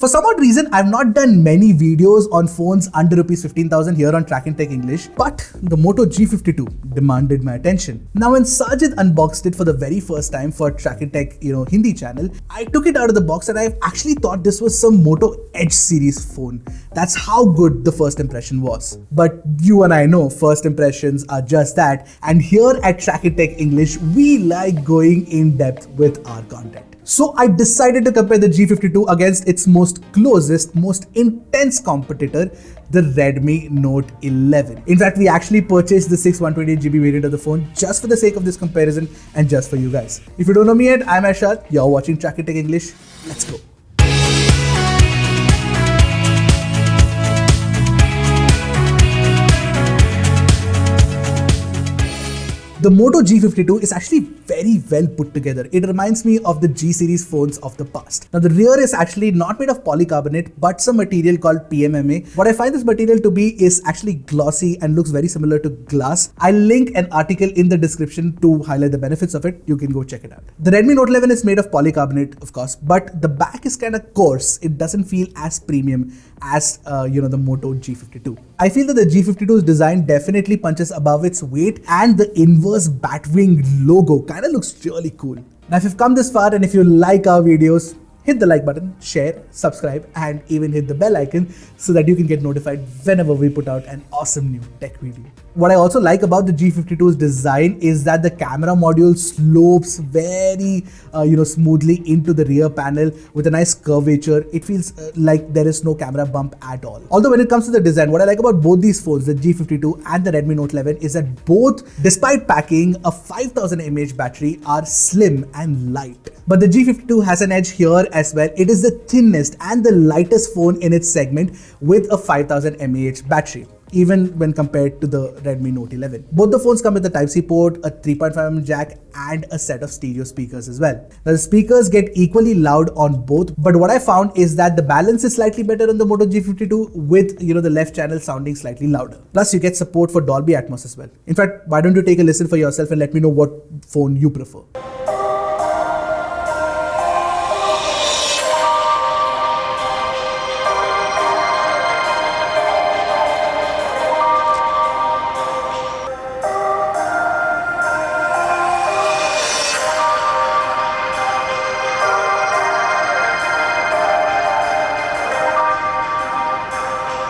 For some odd reason, I've not done many videos on phones under rupees 15,000 here on Track and Tech English, but the Moto G52 demanded my attention. Now when Sajid unboxed it for the very first time for Track and Tech, Hindi channel, I took it out of the box and I actually thought this was some Moto Edge series phone. That's how good the first impression was. But you and I know first impressions are just that, and here at Track and Tech English, we like going in depth with our content. So I decided to compare the G52 against its most closest, most intense competitor, the Redmi Note 11. In fact, we actually purchased the 128GB variant of the phone just for the sake of this comparison and just for you guys. If you don't know me yet, I'm Arshad. You're watching Track and Tech English. Let's go. The Moto G52 is actually very well put together. It reminds me of the G series phones of the past. Now the rear is actually not made of polycarbonate but some material called PMMA. What I find this material to be is actually glossy and looks very similar to glass. I'll link an article in the description to highlight the benefits of it. You can go check it out. The Redmi Note 11 is made of polycarbonate, of course, but the back is kind of coarse. It doesn't feel as premium as the Moto G52. I feel that the G52's design definitely punches above its weight, and the inverse Batwing logo kind of looks really cool. Now if you've come this far and if you like our videos, hit the like button, share, subscribe, and even hit the bell icon so that you can get notified whenever we put out an awesome new tech video. What I also like about the G52's design is that the camera module slopes very smoothly into the rear panel with a nice curvature. It feels like there is no camera bump at all. Although when it comes to the design, what I like about both these phones, the G52 and the Redmi Note 11, is that both, despite packing a 5000 mAh battery, are slim and light. But the G52 has an edge here as well. It is the thinnest and the lightest phone in its segment with a 5000 mAh battery, even when compared to the Redmi Note 11. Both the phones come with a Type-C port, a 3.5mm jack, and a set of stereo speakers as well. Now the speakers get equally loud on both, but what I found is that the balance is slightly better on the Moto G52 with the left channel sounding slightly louder. Plus you get support for Dolby Atmos as well. In fact, why don't you take a listen for yourself and let me know what phone you prefer.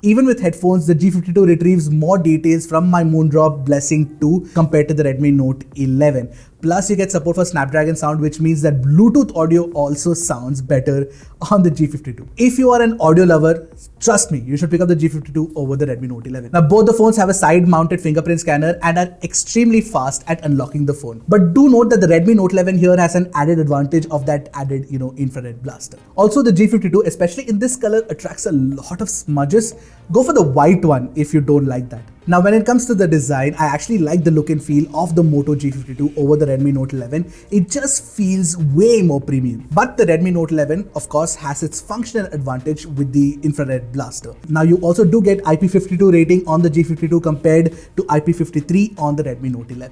Even with headphones, the G52 retrieves more details from my Moondrop Blessing 2 compared to the Redmi Note 11. Plus you get support for Snapdragon sound, which means that Bluetooth audio also sounds better on the G52. If you are an audio lover, trust me, you should pick up the G52 over the Redmi Note 11. Now both the phones have a side-mounted fingerprint scanner and are extremely fast at unlocking the phone. But do note that the Redmi Note 11 here has an added advantage of that added, infrared blaster. Also the G52, especially in this color, attracts a lot of smudges. Go for the white one if you don't like that. Now when it comes to the design, I actually like the look and feel of the Moto G52 over the Redmi Note 11. It just feels way more premium. But the Redmi Note 11 of course has its functional advantage with the infrared blaster. Now you also do get IP52 rating on the G52 compared to IP53 on the Redmi Note 11.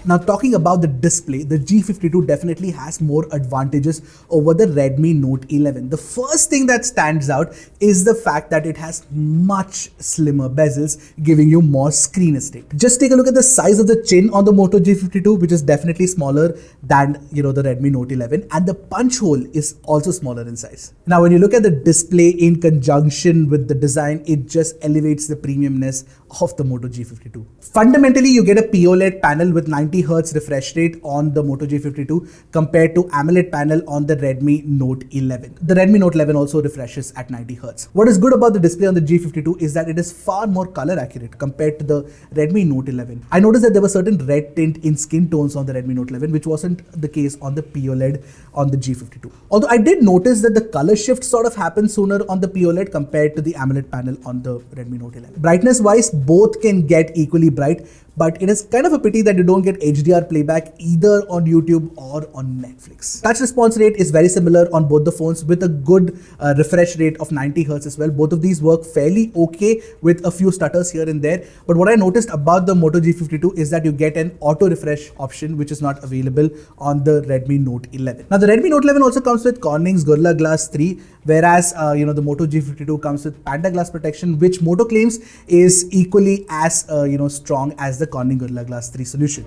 Now talking about the display, the G52 definitely has more advantages over the Redmi Note 11. The first thing that stands out is the fact that it has much slimmer bezels, giving you more screen estate. Just take a look at the size of the chin on the Moto G52, which is definitely smaller than the Redmi Note 11, and the punch hole is also smaller in size. Now when you look at the display in conjunction with the design, it just elevates the premiumness of the Moto G52. Fundamentally, you get a POLED panel with 90Hz refresh rate on the Moto G52 compared to AMOLED panel on the Redmi Note 11. The Redmi Note 11 also refreshes at 90Hz. What is good about the display on the G52 is that it is far more color accurate compared to the Redmi Note 11. I noticed that there was certain red tint in skin tones on the Redmi Note 11, which wasn't the case on the POLED on the G52. Although I did notice that the color shift sort of happens sooner on the POLED compared to the AMOLED panel on the Redmi Note 11. Brightness wise, both can get equally bright, but it is kind of a pity that you don't get HDR playback either on YouTube or on Netflix. Touch response rate is very similar on both the phones with a good refresh rate of 90 Hz as well. Both of these work fairly okay with a few stutters here and there. But what I noticed about the Moto G52 is that you get an auto refresh option, which is not available on the Redmi Note 11. Now the Redmi Note 11 also comes with Corning's Gorilla Glass 3, whereas the Moto G52 comes with Panda Glass protection, which Moto claims is equally as strong as the Corning Gorilla Glass 3 solution.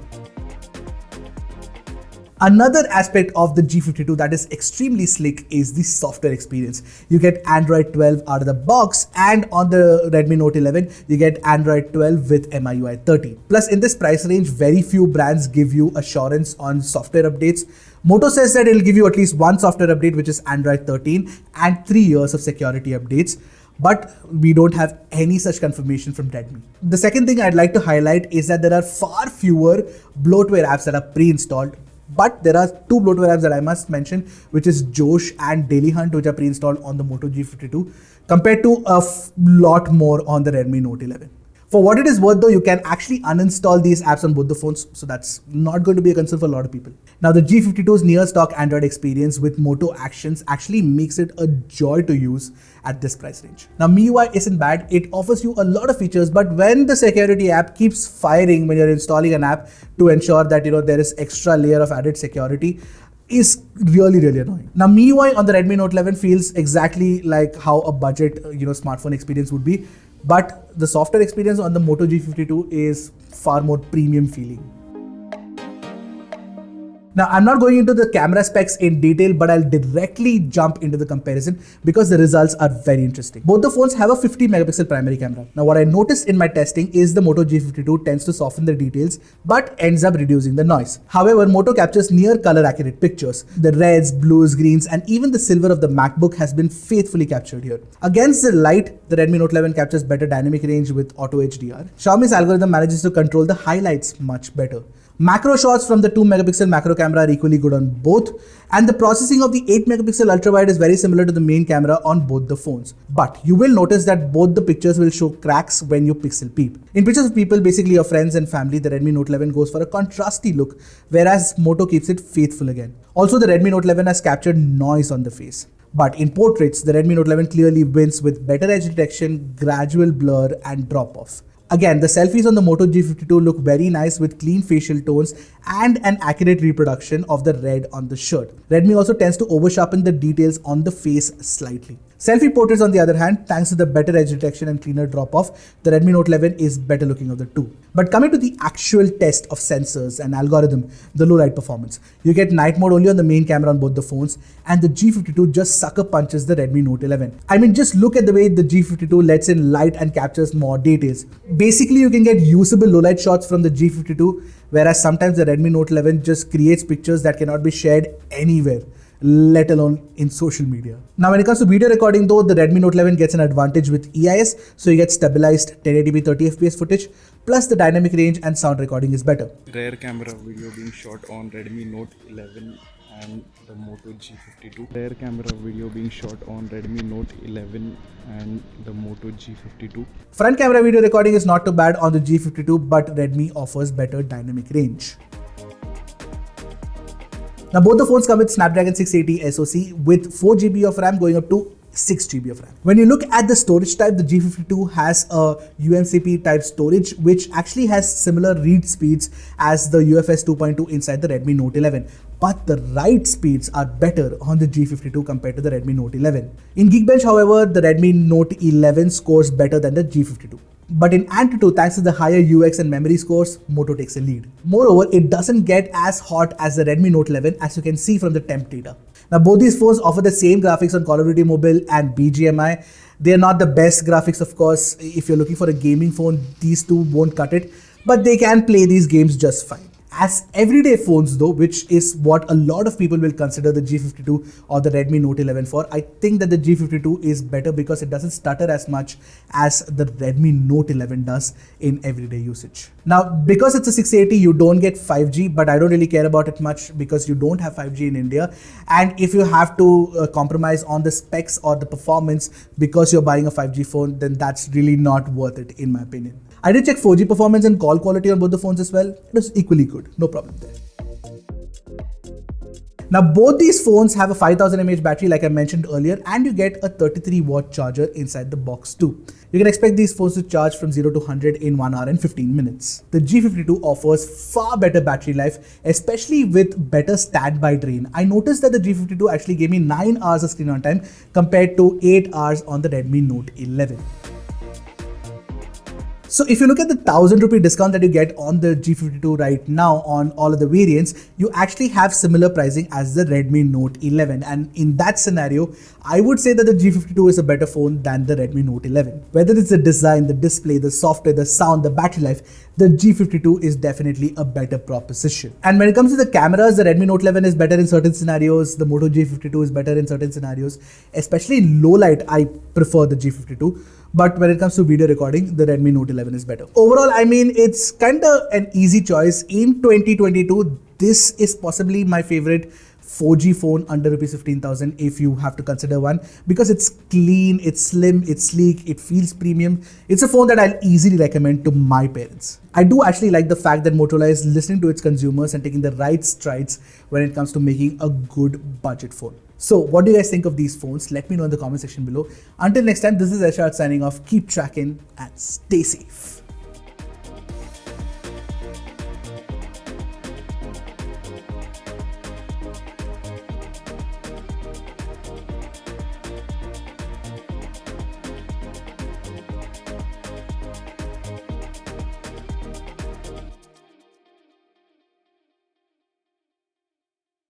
Another aspect of the G52 that is extremely slick is the software experience. You get Android 12 out of the box, and on the Redmi Note 11, you get Android 12 with MIUI 13. Plus, in this price range, very few brands give you assurance on software updates. Moto says that it'll give you at least one software update, which is Android 13, and 3 years of security updates. But we don't have any such confirmation from Redmi. The second thing I'd like to highlight is that there are far fewer bloatware apps that are pre-installed. But there are two bloatware apps that I must mention, which is Josh and Daily Hunt, which are pre-installed on the Moto G52, compared to a lot more on the Redmi Note 11. For what it is worth though, you can actually uninstall these apps on both the phones, so that's not going to be a concern for a lot of people. Now the G52's near stock Android experience with Moto Actions actually makes it a joy to use at this price range. Now MIUI isn't bad, it offers you a lot of features, but when the security app keeps firing when you're installing an app to ensure that there is extra layer of added security, is really annoying. Now MIUI on the Redmi Note 11 feels exactly like how a budget smartphone experience would be, but the software experience on the Moto G52 is far more premium feeling. Now, I'm not going into the camera specs in detail, but I'll directly jump into the comparison because the results are very interesting. Both the phones have a 50 megapixel primary camera. Now, what I noticed in my testing is the Moto G52 tends to soften the details, but ends up reducing the noise. However, Moto captures near color accurate pictures. The reds, blues, greens, and even the silver of the MacBook has been faithfully captured here. Against the light, the Redmi Note 11 captures better dynamic range with Auto HDR. Xiaomi's algorithm manages to control the highlights much better. Macro shots from the 2 megapixel macro camera are equally good on both, and the processing of the 8 megapixel ultra wide is very similar to the main camera on both the phones. But you will notice that both the pictures will show cracks when you pixel peep. In pictures of people, basically your friends and family, the Redmi Note 11 goes for a contrasty look, whereas Moto keeps it faithful again. Also, the Redmi Note 11 has captured noise on the face. But in portraits, the Redmi Note 11 clearly wins with better edge detection, gradual blur, and drop off. Again, the selfies on the Moto G52 look very nice with clean facial tones and an accurate reproduction of the red on the shirt. Redmi also tends to over-sharpen the details on the face slightly. Selfie portraits on the other hand, thanks to the better edge detection and cleaner drop-off, the Redmi Note 11 is better looking of the two. But coming to the actual test of sensors and algorithm, the low light performance, you get night mode only on the main camera on both the phones, and the G52 just sucker punches the Redmi Note 11. I mean, just look at the way the G52 lets in light and captures more details. Basically, you can get usable low light shots from the G52, whereas sometimes the Redmi Note 11 just creates pictures that cannot be shared anywhere, let alone in social media. Now when it comes to video recording though, the Redmi Note 11 gets an advantage with EIS, so you get stabilized 1080p 30fps footage, plus the dynamic range and sound recording is better. Rear camera video being shot on Redmi Note 11 and the Moto G52. Rear camera video being shot on Redmi Note 11 and the Moto G52. Front camera video recording is not too bad on the G52, but Redmi offers better dynamic range. Now both the phones come with Snapdragon 680 SoC with 4GB of RAM going up to 6GB of RAM. When you look at the storage type, the G52 has a UMCP type storage which actually has similar read speeds as the UFS 2.2 inside the Redmi Note 11. But the write speeds are better on the G52 compared to the Redmi Note 11. In Geekbench, however, the Redmi Note 11 scores better than the G52. But in Antutu, thanks to the higher UX and memory scores, Moto takes a lead. Moreover, it doesn't get as hot as the Redmi Note 11 as you can see from the temp data. Now both these phones offer the same graphics on Call of Duty Mobile and BGMI. They are not the best graphics, of course. If you're looking for a gaming phone, these two won't cut it, but they can play these games just fine. As everyday phones though, which is what a lot of people will consider the G52 or the Redmi Note 11 for, I think that the G52 is better because it doesn't stutter as much as the Redmi Note 11 does in everyday usage. Now, because it's a 680, you don't get 5G, but I don't really care about it much because you don't have 5G in India. And if you have to compromise on the specs or the performance because you're buying a 5G phone, then that's really not worth it in my opinion. I did check 4G performance and call quality on both the phones as well. It was equally good, no problem there. Now both these phones have a 5000 mAh battery like I mentioned earlier, and you get a 33 watt charger inside the box too. You can expect these phones to charge from 0 to 100 in 1 hour and 15 minutes. The G52 offers far better battery life, especially with better standby drain. I noticed that the G52 actually gave me 9 hours of screen on time compared to 8 hours on the Redmi Note 11. So if you look at the 1000 rupee discount that you get on the G52 right now on all of the variants, you actually have similar pricing as the Redmi Note 11. And in that scenario, I would say that the G52 is a better phone than the Redmi Note 11. Whether it's the design, the display, the software, the sound, the battery life, the G52 is definitely a better proposition. And when it comes to the cameras, the Redmi Note 11 is better in certain scenarios. The Moto G52 is better in certain scenarios. Especially in low light, I prefer the G52. But when it comes to video recording, the Redmi Note 11 is better. Overall, I mean, it's kind of an easy choice. In 2022, this is possibly my favorite 4G phone under rupees 15,000 if you have to consider one, because it's clean, it's slim, it's sleek, it feels premium. It's a phone that I'll easily recommend to my parents. I do actually like the fact that Motorola is listening to its consumers and taking the right strides when it comes to making a good budget phone. So what do you guys think of these phones? Let me know in the comment section below. Until next time, this is Arshad signing off. Keep tracking and stay safe.